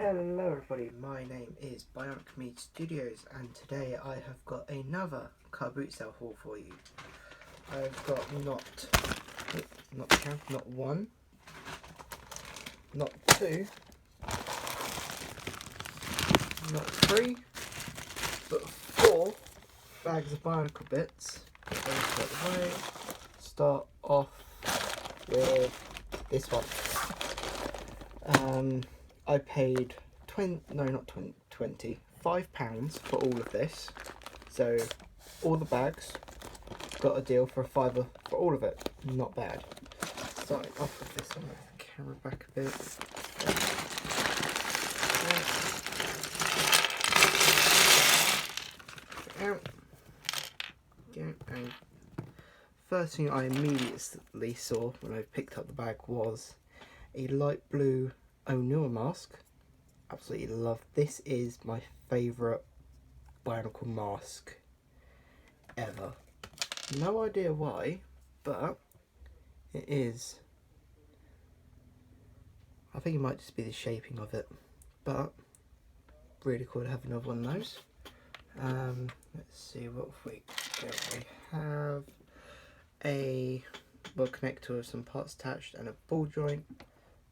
Hello everybody, my name is bionicmead Studios and today I have got another carBoot sale haul for you. I've got not one, not two, not three, but 4 bags of Bionicle bits. Get those out of the way. Start off with this one. I paid £5 for all of this. So all the bags, got a deal for £5 for all of it. Not bad. Starting off with this one, with the camera back a bit. And first thing I immediately saw when I picked up the bag was a light blue Onua mask. Absolutely love this. Is my favourite Bionicle mask ever. No idea why, but it is. I think it might just be the shaping of it, but really cool to have another one of those. Let's see what we got. We have a connector with some parts attached and a ball joint.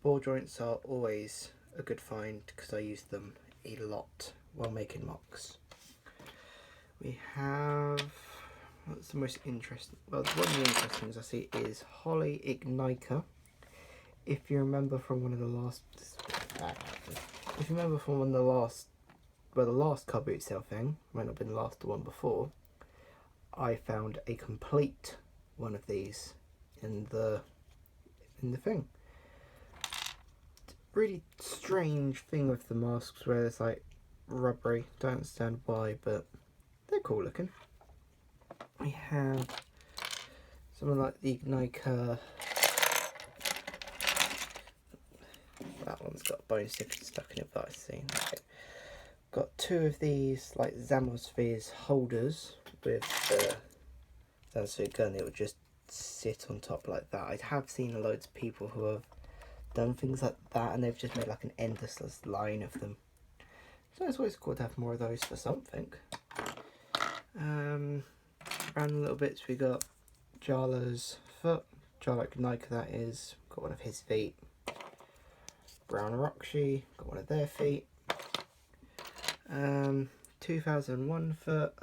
Ball joints are always a good find because I use them a lot while making mocks. We have, what's the most interesting, well, one of the interesting things I see is Holly Igniker. If you remember from one of the last, the last carBoot sale thing, might not have been the last one before, I found a complete one of these in the thing. Really strange thing with the masks where it's like rubbery. Don't understand why, but they're cool looking. We have something like the Igniker. That one's got a bone sticker stuck in it, but I see. Okay. Got 2 of these like Zamospheres holders with the Zansu gun. It would just sit on top like that. I have seen loads of people who have done things like that and they've just made like an endless line of them. So it's always cool to have more of those for something. Random little bits, we got Jala's foot, Jala Igniker that is, got one of his feet. Brown Roxy, got one of their feet. 2001 foot,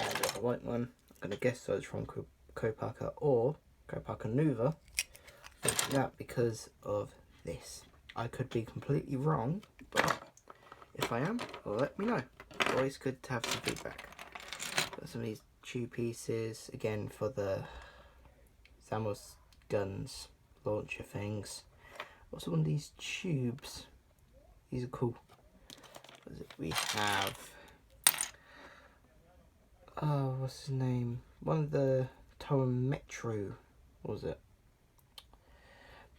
and the white one. I'm going to guess those from Kopaka or Kopaka Nuva. That because of this. I could be completely wrong, but if I am, let me know. Always good to have some feedback. Got some of these tube pieces again for the Zamos guns launcher things. Also one of these tubes. These are cool. We have what's his name? One of the Toa Metro, what was it?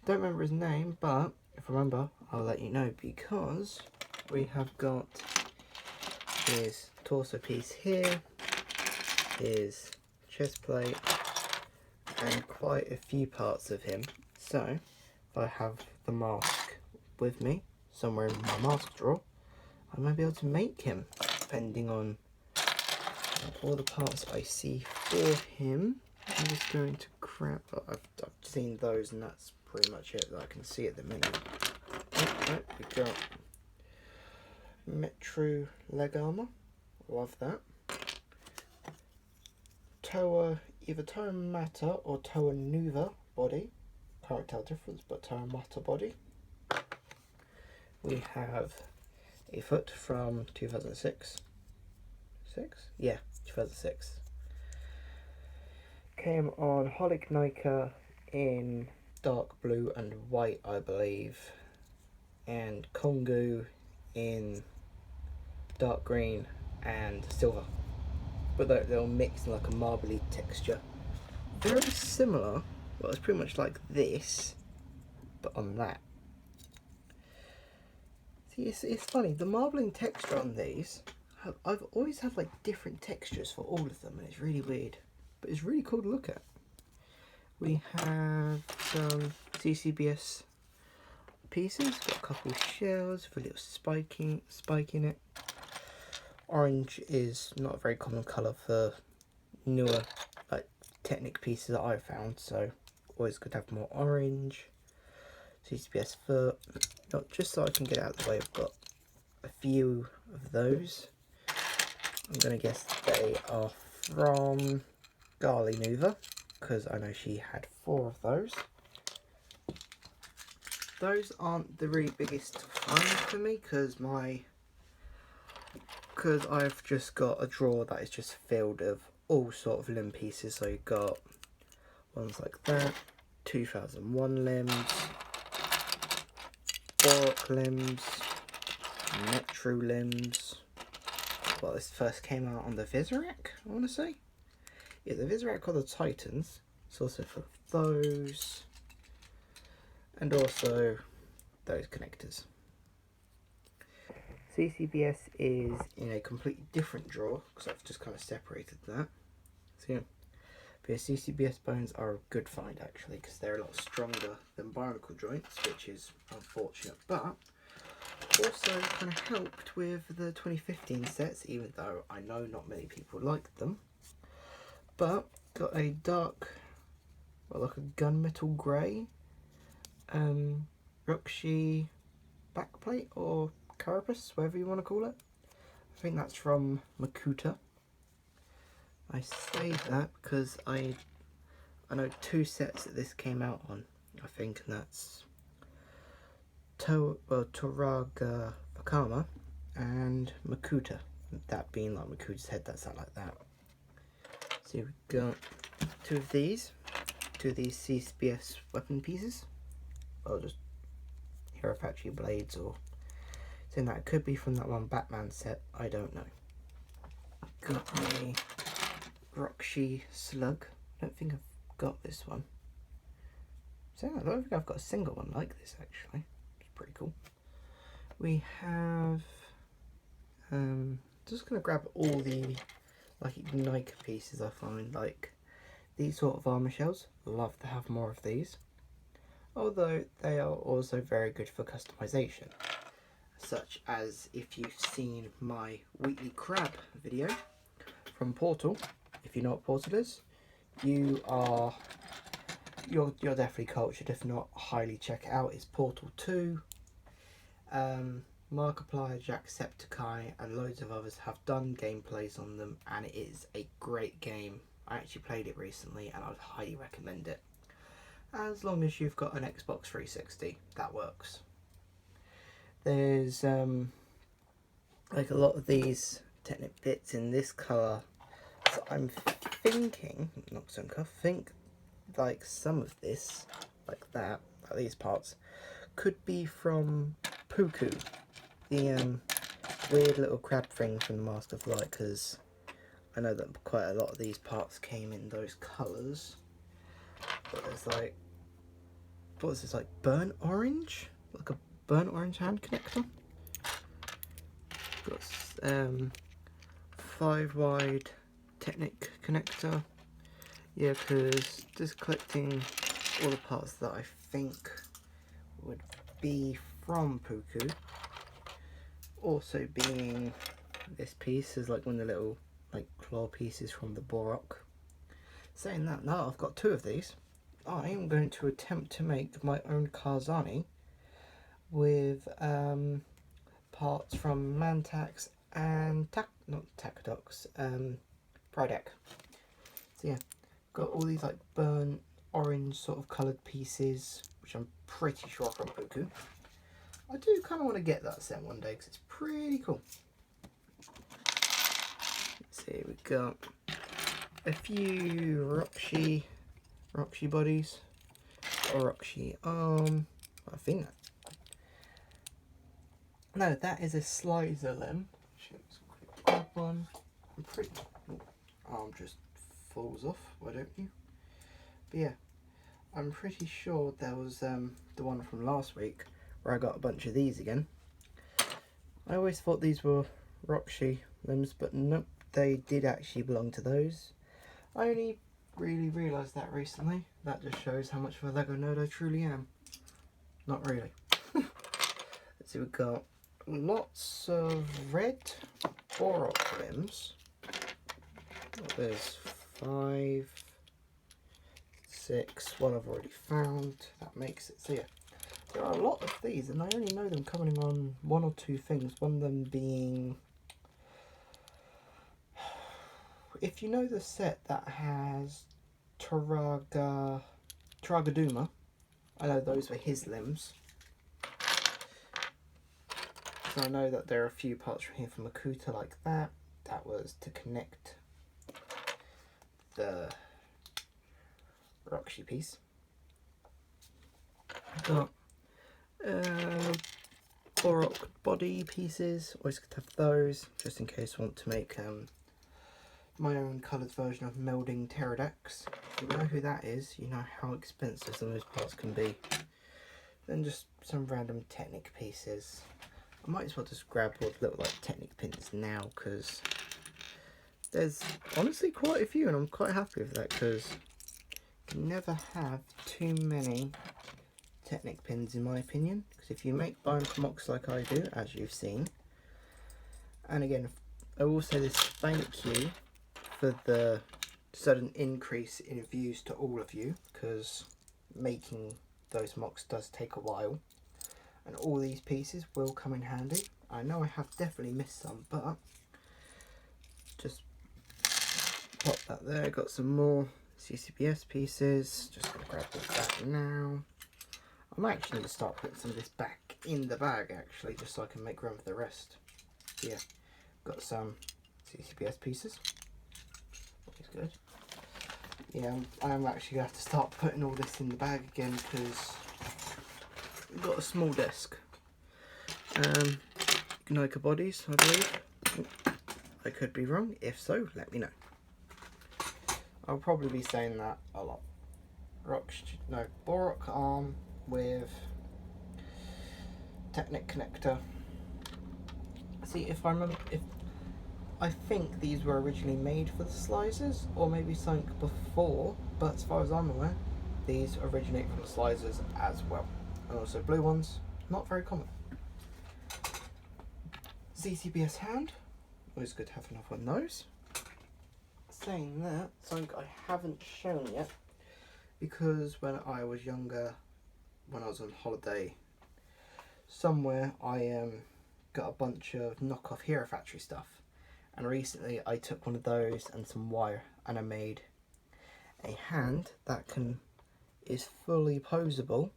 Don't remember his name, but if I remember, I'll let you know because we have got his torso piece here, his chest plate, and quite a few parts of him. So, if I have the mask with me somewhere in my mask drawer, I might be able to make him, depending on all the parts I see for him. I'm just going to grab. I've seen those, and that's pretty much it that I can see at the minute. We got Metro leg armor. Love that. Toa, either Toa Mata or Toa Nuva body. Can't tell the difference, but Toa Mata body. We have a foot from 2006. 2006. Came on Holly Igniker in dark blue and white, I believe, and Kongu in dark green and silver, but they're all mixed in like a marbly texture. Very similar. Well, it's pretty much like this, but on that. See, it's funny. The marbling texture on these, I've always had like different textures for all of them, and it's really weird, but it's really cool to look at. We have some CCBS Handpieces. Got a couple of shells with a little spike in it. Orange is not a very common colour for newer like Technic pieces that I've found, so always good to have more orange. CCBS foot. Just so I can get it out of the way, I've got a few of those. I'm going to guess they are from Garly Nuva, because I know she had 4 of those. Those aren't the really biggest find for me, because I've just got a drawer that is just filled of all sort of limb pieces. So you've got ones like that, 2001 limbs, Boron limbs, Metro limbs. Well, this first came out on the Vizirac, I want to say. Yeah, the Vizirac or the Titans. It's also for those. And also those connectors. CCBS is in a completely different drawer, because I've just kind of separated that. So yeah. But yeah, CCBS bones are a good find actually, because they're a lot stronger than Bionicle joints, which is unfortunate. But also kind of helped with the 2015 sets, even though I know not many people like them. But got a dark, well, like a gunmetal grey Roxy backplate or carapace, whatever you want to call it. I think that's from Makuta. I say that because I know 2 sets that this came out on, I think, and that's Toraga Vakama and Makuta. That being like Makuta's head, that's out like that. So we've got 2 of these CCBS weapon pieces. Well, just Hierophactory blades, or saying that it could be from that one Batman set, I don't know. Got a Roxy slug. I don't think I've got this one. So I don't think I've got a single one like this actually. It's pretty cool. We have just gonna grab all the like Ignite pieces I find, like these sort of armor shells. Love to have more of these. Although they are also very good for customization. Such as if you've seen my weekly crab video from Portal. If you know what Portal is, you're definitely cultured. If not, highly check it out. It's Portal 2. Markiplier, Jacksepticeye and loads of others have done gameplays on them, and it is a great game. I actually played it recently and I would highly recommend it. As long as you've got an Xbox 360, that works. There's like a lot of these Technic bits in this colour, so I'm thinking, not some cuff, think like some of this, like that, like these parts, could be from Puku, the weird little crab thing from the Mask of Light, because I know that quite a lot of these parts came in those colours. But there's like, what is this, like burnt orange? Like a burnt orange hand connector? Got 5 wide Technic connector. Yeah, because just collecting all the parts that I think would be from Puku. Also being this piece is like one of the little like claw pieces from the Borok. Saying that, now I've got 2 of these. I am going to attempt to make my own Karzani with parts from Mantax and Tacodox, Prydeck. So yeah, got all these like burnt orange sort of coloured pieces, which I'm pretty sure are from Puku. I do kind of want to get that set one day because it's pretty cool. Let's see, we've got a few Roxy bodies, or Roxy arm. I think that is a slicer limb. Let's quick grab one. I'm pretty. Arm just falls off. Why don't you? But yeah, I'm pretty sure there was the one from last week where I got a bunch of these again. I always thought these were Roxy limbs, but nope, they did actually belong to those. I only really realised that recently. That just shows how much of a Lego nerd I truly am. Not really. So we've got lots of red Boron limbs. There's 5, 6, one I've already found. That makes it, so yeah. There are a lot of these, and I only know them coming on 1 or 2 things. One of them being, if you know the set that has Taragaduma, I know those were his limbs. So I know that there are a few parts from here from Makuta like that. That was to connect the Roxy piece. Got Borok body pieces. Always good to have those, just in case I want to make my own coloured version of melding pterodax. If you know who that is, you know how expensive some of those parts can be. Then just some random Technic pieces. I might as well just grab all the little like Technic pins now, because there's honestly quite a few, and I'm quite happy with that, because you can never have too many Technic pins in my opinion. Because if you make Bionicle mocks like I do, as you've seen, and again I will say this, thank you for the sudden increase in views to all of you, because making those mocks does take a while, and all these pieces will come in handy. I know I have definitely missed some, but just pop that there. Got some more CCBS pieces, just gonna grab all that now. I might actually need to start putting some of this back in the bag actually, just so I can make room for the rest. So yeah, got some CCBS pieces. Always good. Yeah, I'm actually going to have to start putting all this in the bag again, because we've got a small desk. Nika bodies, I believe. I could be wrong. If so, let me know. I'll probably be saying that a lot. Borok arm with Technic connector. See, if I remember, I think these were originally made for the slicers, or maybe something before, but as far as I'm aware, these originate from the slicers as well. And also blue ones, not very common. CCBS hand, always good to have enough of those. Saying that, something I haven't shown yet, because when I was younger, when I was on holiday somewhere, I got a bunch of knockoff Hero Factory stuff. And recently I took one of those and some wire, and I made a hand that is fully posable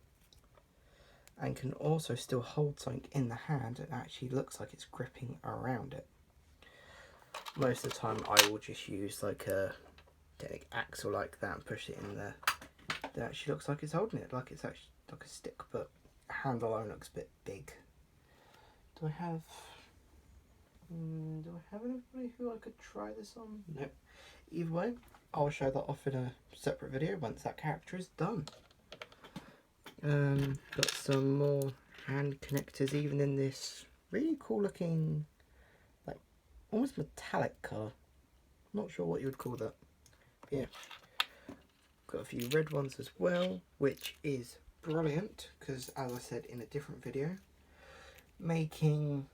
and can also still hold something in the hand, and actually looks like it's gripping around it. Most of the time I will just use like a Technic axle like that and push it in there. It actually looks like it's holding it, like it's actually like a stick, but hand alone looks a bit big. Do I have anybody who I could try this on? Nope. Either way, I'll show that off in a separate video once that character is done. Got some more hand connectors, even in this really cool looking, like almost metallic colour. Not sure what you would call that. But yeah, got a few red ones as well, which is brilliant, because as I said in a different video, making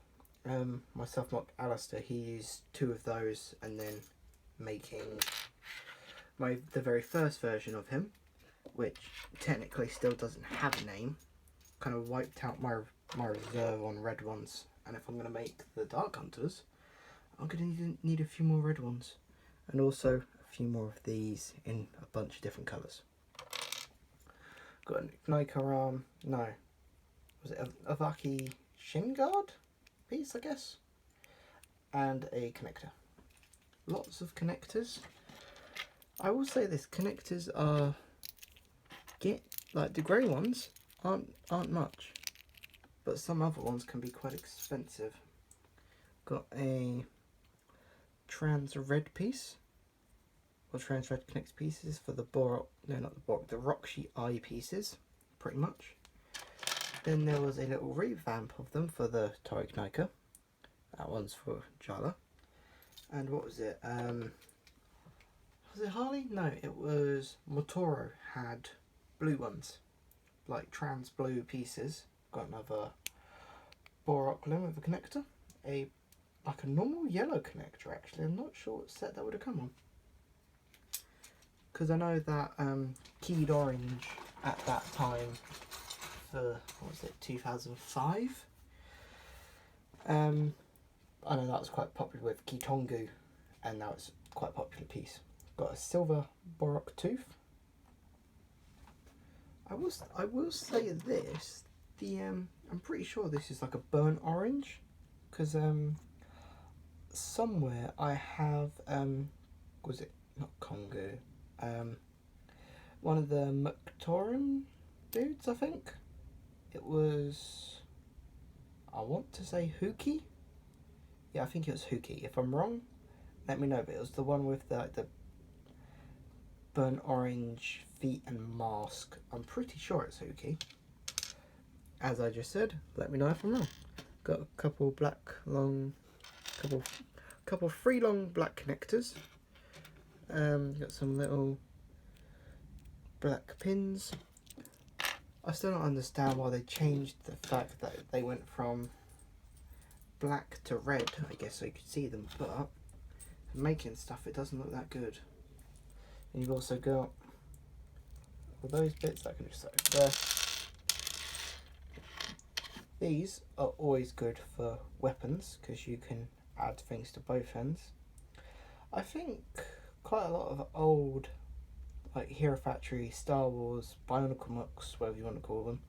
myself mock Alistair, he used 2 of those, and then making the very first version of him, which technically still doesn't have a name, kind of wiped out my reserve on red ones. And if I'm going to make the Dark Hunters, I'm going to need a few more red ones, and also a few more of these in a bunch of different colours. Got a Nika no, was it a Avaki Shin Guard piece, I guess, and a connector. Lots of connectors. I will say this, connectors are, like the grey ones aren't much, but some other ones can be quite expensive. Got a trans red piece, or trans red connect pieces for the Borok, no not the Borok, the Roxy eye pieces, pretty much. Then there was a little revamp of them for the Tariq Nika. That one's for Jala. And what was it? Was it Harley? No, it was Motoro had blue ones, like trans blue pieces. Got another Boron Limbs with a connector. Like a normal yellow connector actually. I'm not sure what set that would have come on. Because I know that keyed orange at that time for, what was it, 2005? I know that was quite popular with Kitongu, and now it's quite a popular piece. Got a silver Boron tooth. I will say this, I'm pretty sure this is like a burnt orange, because somewhere I have was it not Kongu, one of the Muktoran dudes, I think it was, I want to say Huki. Yeah, I think it was Huki. If I'm wrong, let me know. But it was the one with the burnt orange feet and mask. I'm pretty sure it's Huki. As I just said, let me know if I'm wrong. Got a couple three long black connectors. Got some little black pins. I still don't understand why they changed the fact that they went from black to red, I guess, so you could see them, but for making stuff it doesn't look that good. And you've also got all those bits that I can just set over there. These are always good for weapons because you can add things to both ends. I think quite a lot of old, like Hero Factory, Star Wars, Bionicle mucks, whatever you want to call them,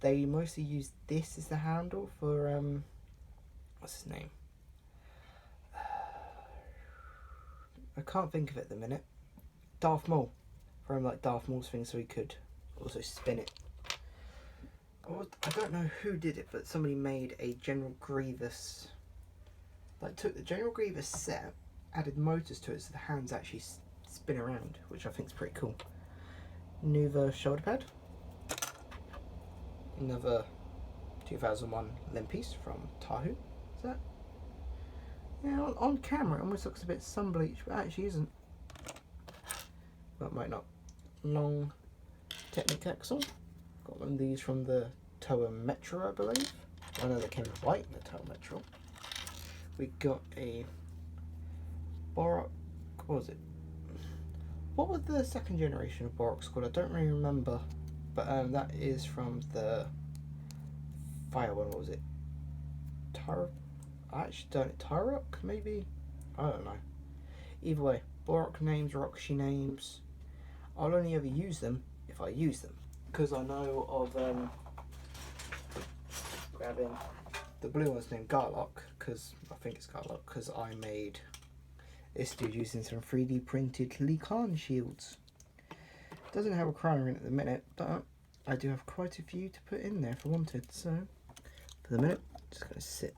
they mostly use this as the handle for what's his name? I can't think of it at the minute. Darth Maul, from like Darth Maul's thing, so he could also spin it. I don't know who did it, but somebody made a General Grievous, like took the General Grievous set, added motors to it so the hands actually spin around, which I think is pretty cool. Nuva shoulder pad. Another 2001 limb piece from Tahu. Is that? Yeah, on camera it almost looks a bit sun bleached, but actually isn't. That might not. Long Technic axle. Got one of these from the Toa Metro, I believe. I know they came with white in the Toa Metro. We got a Boron. What was it? What was the second generation of Boroks called? I don't really remember. But that is from the fire one. What was it? I actually don't. Tyrok, maybe? I don't know. Either way, Borok names, Roxy names. I'll only ever use them if I use them. Because I know of grabbing the blue one's named Garlock, because I think it's Garlock, because I made this dude using some 3D printed Lee Khan shields. Doesn't have a crowner in at the minute, but I do have quite a few to put in there if I wanted. So for the minute, just going to sit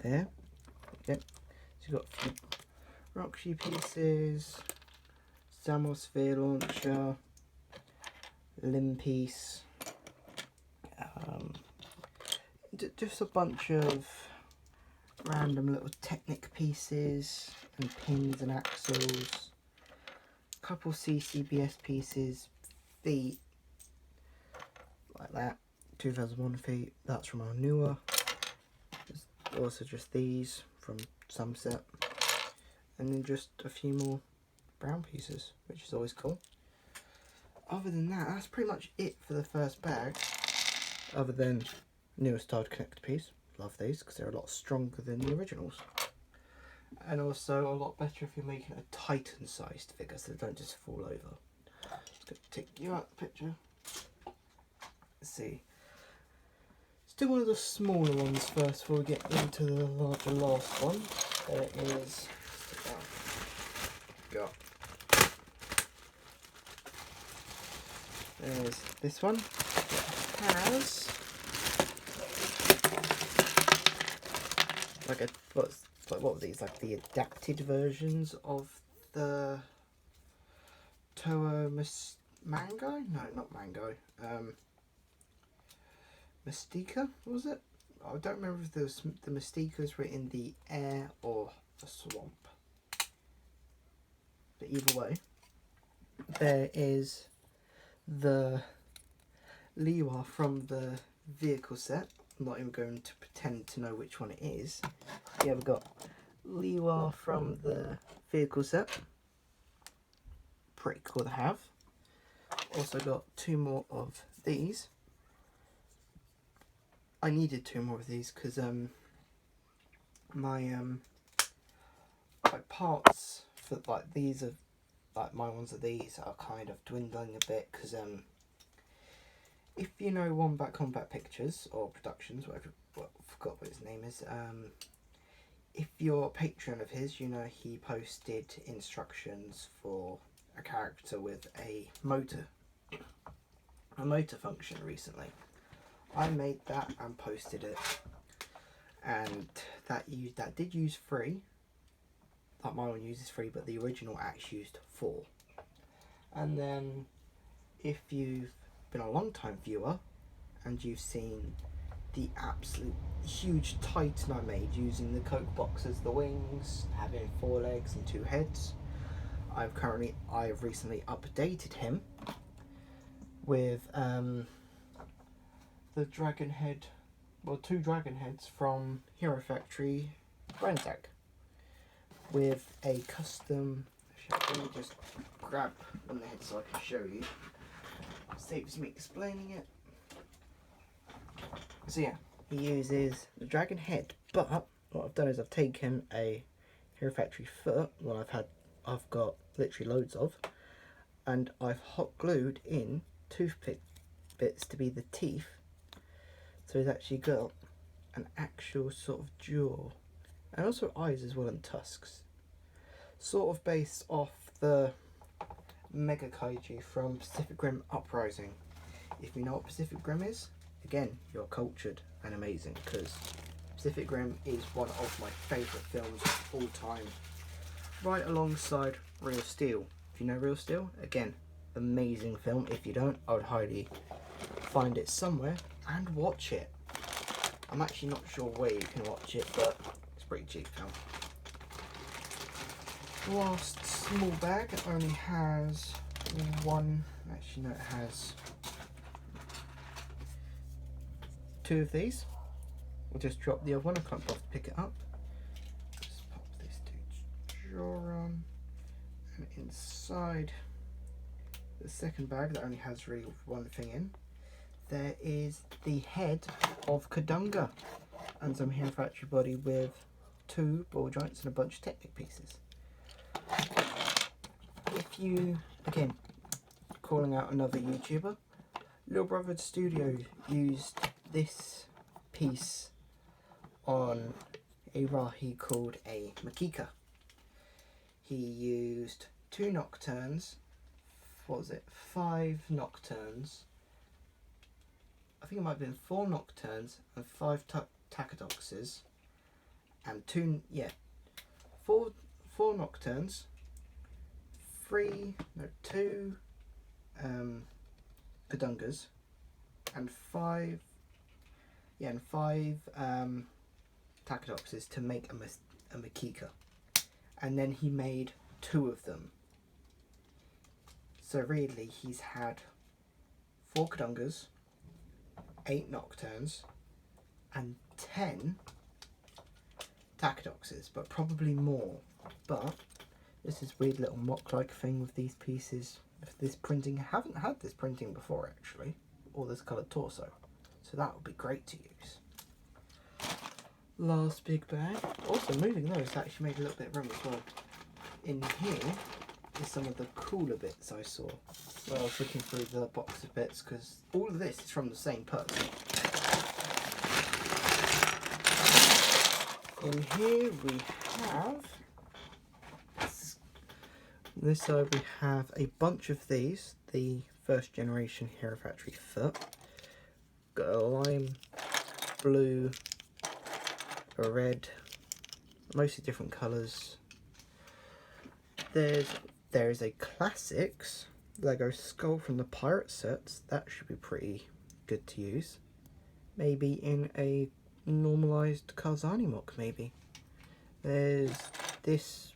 there. Yep. So you've got a few Roxy pieces, Samosphere launcher, limb piece, just a bunch of random little Technic pieces and pins and axles, a couple CCBS pieces, feet, like that, 2001 feet, that's from our newer. There's also just these from some set, and then just a few more brown pieces, which is always cool. Other than that, that's pretty much it for the first bag, other than newest styled connector piece. Love these because they're a lot stronger than the originals, and also a lot better if you're making a Titan sized figure so they don't just fall over. Just going to take you out the picture. Let's see. Let's do one of the smaller ones first before we get into the last one. There is, got, there's this one. It has like what were these? Like the adapted versions of the Toa Mango? No, not Mango. Mystica, was it? I don't remember if the Mysticas were in the air or the swamp. But either way, there is the Liwa from the vehicle set, I'm not even going to pretend to know which one it is. Yeah, we've got Liwa from the vehicle set. Pretty cool to have. Also got 2 more of these. I needed 2 more of these because my parts for like these are like my ones of these are kind of dwindling a bit because if you know Wombat Combat Pictures or Productions, whatever, well, I forgot what his name is. If you're a patron of his, you know he posted instructions for a character with a motor function recently. I made that and posted it, and that did use 3. Like my one uses 3, but the original actually used 4. And then if you've been a long time viewer and you've seen the absolute huge Titan I made using the Coke box as the wings, having 4 legs and 2 heads, I've recently updated him with the dragon head, well, 2 dragon heads from Hero Factory Brenzak, with a custom. Let me just grab one of the heads so I can show you. Saves me explaining it. So yeah, he uses the dragon head, but what I've done is I've taken a Hero Factory foot, one I've got literally loads of, and I've hot glued in toothpick bits to be the teeth. So he's actually got an actual sort of jaw, and also eyes as well, and tusks. Sort of based off the Mega Kaiju from Pacific Rim Uprising. If you know what Pacific Rim is, again, you're cultured and amazing, because Pacific Rim is one of my favourite films of all time, right alongside Real Steel. If you know Real Steel, again, amazing film. If you don't, I would highly find it somewhere and watch it. I'm actually not sure where you can watch it, but it's a pretty cheap film. Last small bag, it only has 1, actually no, it has 2 of these. We'll just drop the other one, I can't bother to pick it up. Just pop this dude's jaw on, and inside the second bag that only has really 1 thing in, there is the head of Kadunga and some Hero Factory body with 2 ball joints and a bunch of Technic pieces. If you, again, calling out another YouTuber, Little Brother Studio used this piece on a Rahi called a Makika. He used 2 Nocturnes, what was it, 5 Nocturnes, I think it might have been 4 Nocturnes and 5 Tachodoxes, and 2 Nocturnes, 2 Kadungas, and 5 Tachodoxes to make a Makika. And then he made 2 of them. So really he's had 4 Kadungas, 8 Nocturnes, and 10 Tachodoxes, but probably more. But this is weird little mock-like thing with these pieces. This printing, I haven't had this printing before actually, or this coloured torso, so that would be great to use. Last big bag. Also, moving those actually made a little bit of room as well. In here is some of the cooler bits I saw while I was looking through the box of bits, because all of this is from the same person. In here we have, this side we have a bunch of these, the first generation Hero Factory foot. Got a lime, blue, a red, mostly different colours. There is a classics Lego skull from the pirate sets. That should be pretty good to use. Maybe in a normalised Karzani mock, maybe. There's this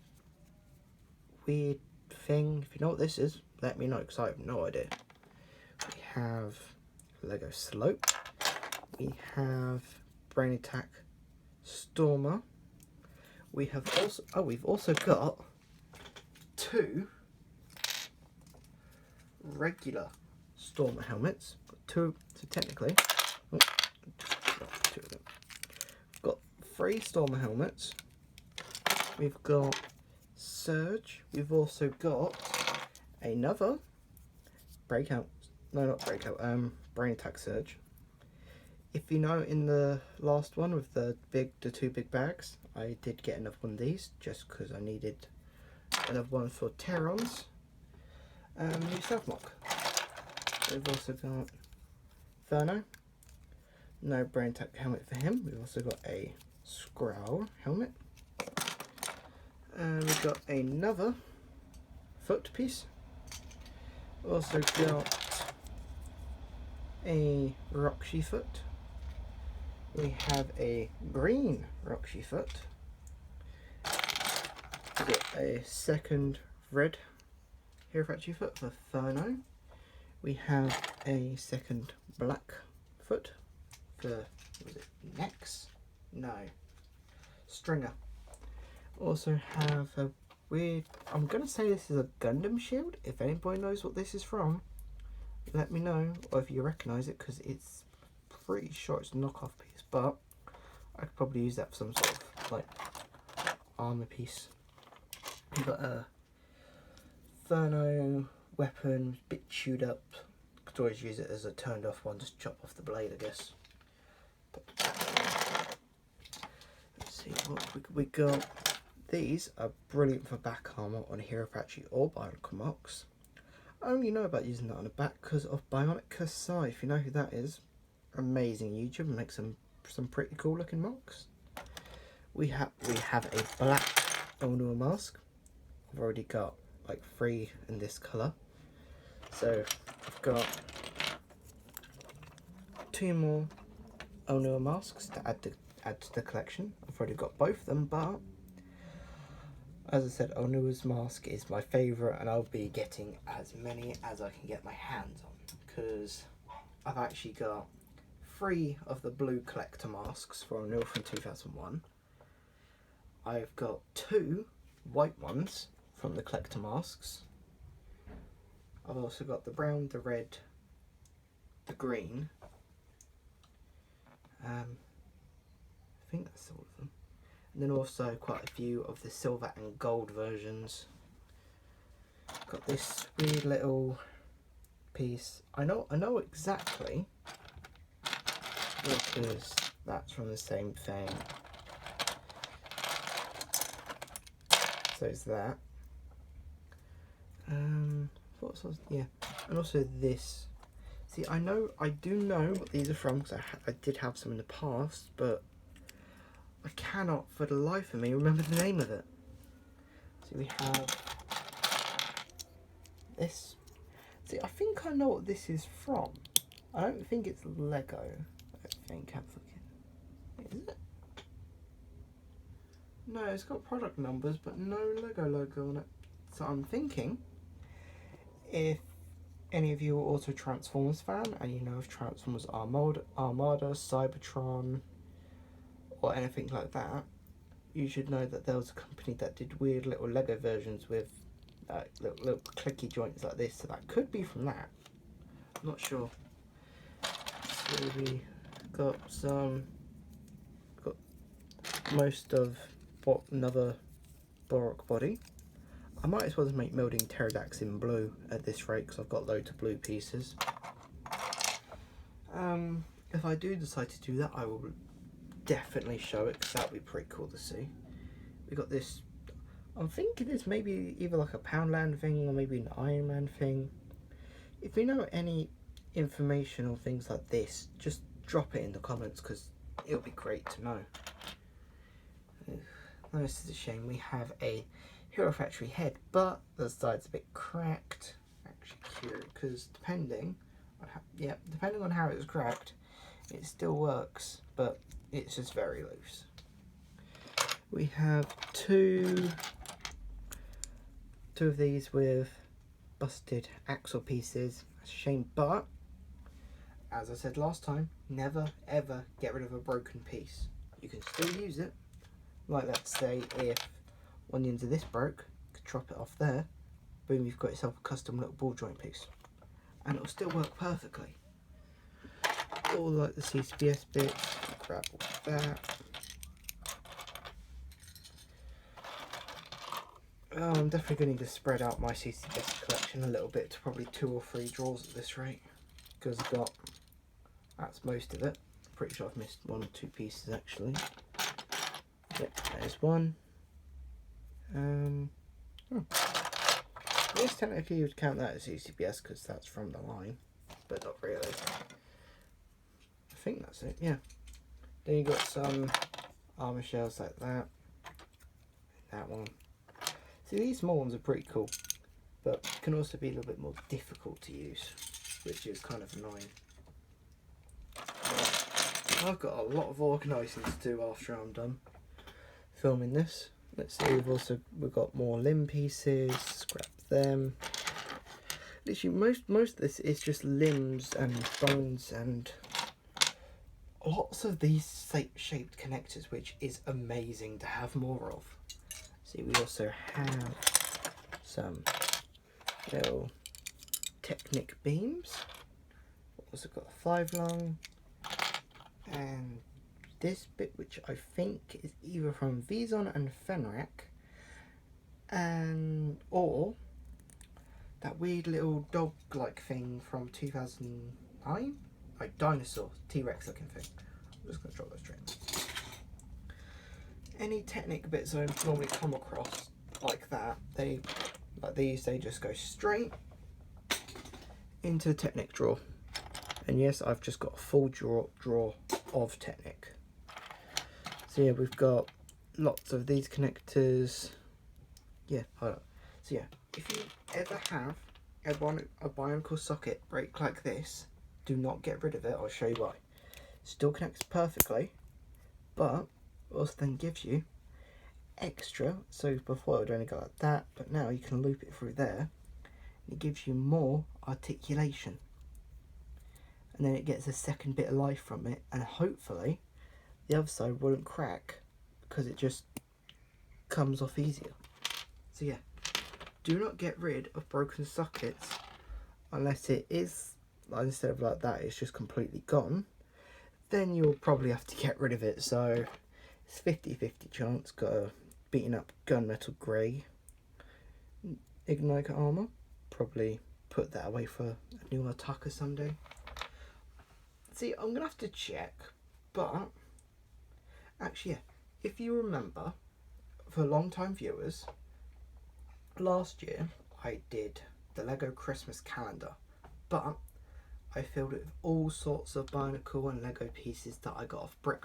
weird thing. If you know what this is, let me know, because I have no idea. We have Lego Slope. we have Brain Attack Stormer. We have also, we've also got 2 regular Stormer helmets. Got 2, so technically, oh, 2 of them. We've got 3 Stormer helmets. We've got Surge. We've also got another Breakout. No, not Breakout. Brain Attack Surge. If you know, in the last one with the 2 big bags, I did get another one of these just because I needed another one for Terrons. New Self-Mock. We've also got Inferno. No Brain Attack helmet for him. We've also got a Scrowl helmet. And we've got another foot piece. Also got a Roxy foot. We have a green Roxy foot. We got a second red Hero Factory foot for Inferno. We have a second black foot for, was it Nex? No, Stringer. Also have a weird, I'm going to say this is a Gundam Shield. If anybody knows what this is from, let me know, or if you recognise it, because it's pretty sure it's a knockoff piece, but I could probably use that for some sort of like armour piece. We've got a Inferno weapon, bit chewed up. Could always use it as a turned off one, just chop off the blade, I guess. Let's see what we got. These are brilliant for back armour on Hero Factory or Bionicle Marks. I only know about using that on the back because of Bionicle. If you know who that is, amazing YouTuber, and makes some pretty cool looking marks. We have a black Onua mask. I've already got like 3 in this colour, so I've got 2 more Onua masks to add to the collection. I've already got both of them, but as I said, Onua's mask is my favourite, and I'll be getting as many as I can get my hands on, because I've actually got 3 of the blue collector masks for Onua from 2001. I've got 2 white ones from the collector masks. I've also got the brown, the red, the green. I think that's all of them. And then also quite a few of the silver and gold versions. Got this weird little piece. I know exactly, because that's from the same thing. So it's that. Yeah, and also this. See, I do know what these are from, because I did have some in the past, but I cannot for the life of me remember the name of it. So we have this. See, I think I know what this is from. I don't think it's Lego. I think I'm looking. Is it? No, it's got product numbers, but no Lego logo on it. So I'm thinking, if any of you are also Transformers fan, and you know if Transformers Armada, Cybertron, or anything like that, you should know that there was a company that did weird little Lego versions with little clicky joints like this, so that could be from that. I'm not sure. So we got most of another Borok body. I might as well just make Melding Pterodax in blue at this rate, because I've got loads of blue pieces. If I do decide to do that, I will definitely show it, because that would be pretty cool to see. We got this, I'm thinking it's maybe either like a Poundland thing or maybe an Iron Man thing. If you know any information or things like this, just drop it in the comments, because it'll be great to know. Oh, this is a shame. We have a Hero Factory head, but the side's a bit cracked. Actually cute, because depending on how it's cracked, it still works, but it's just very loose. We have two of these with busted axle pieces. That's a shame, but as I said last time, never ever get rid of a broken piece. You can still use it. Like, let's say if one of the ends of this broke, you could chop it off there. Boom, you've got yourself a custom little ball joint piece. And it'll still work perfectly. All like the CCBS bits, grab all that. Oh, I'm definitely going to need to spread out my CCBS collection a little bit to probably 2 or 3 drawers at this rate. Because I've got, that's most of it. Pretty sure I've missed 1 or 2 pieces actually. Yep, there's one. Yes, technically you would count that as CCBS because that's from the line, but not really. I think that's it, yeah. Then you got some armour shells like that. That one. See, these small ones are pretty cool, but can also be a little bit more difficult to use, which is kind of annoying. I've got a lot of organising to do after I'm done filming this. Let's see, we've got more limb pieces, scrap them. Literally most of this is just limbs and bones and lots of these shaped connectors, which is amazing to have more of. See, we also have some little Technic beams. Also got a 5-lung and this bit, which I think is either from Vizon and Fenrak, and or that weird little dog-like thing from 2009, like dinosaur, T-Rex looking thing. I'm just gonna drop those straight. Any Technic bits I normally come across like that, they just go straight into the Technic drawer. And yes, I've just got a full drawer of Technic. So yeah, we've got lots of these connectors. Yeah, hold up. So yeah, if you ever have a Bionicle socket break like this, do not get rid of it. I'll show you why. Still connects perfectly, but also then gives you extra. So before it would only go like that, but now you can loop it through there. It gives you more articulation. And then it gets a second bit of life from it, and hopefully the other side wouldn't crack because it just comes off easier. So yeah, do not get rid of broken sockets unless it is, like, instead of like that, it's just completely gone. Then you'll probably have to get rid of it. So it's 50-50 chance. Got a beaten up gunmetal grey Ignite armour. Probably put that away for a new attacker someday. See, I'm gonna have to check, but actually, yeah, if you remember, for long-time viewers, last year I did the Lego Christmas calendar, but I filled it with all sorts of Bionicle and Lego pieces that I got off Brick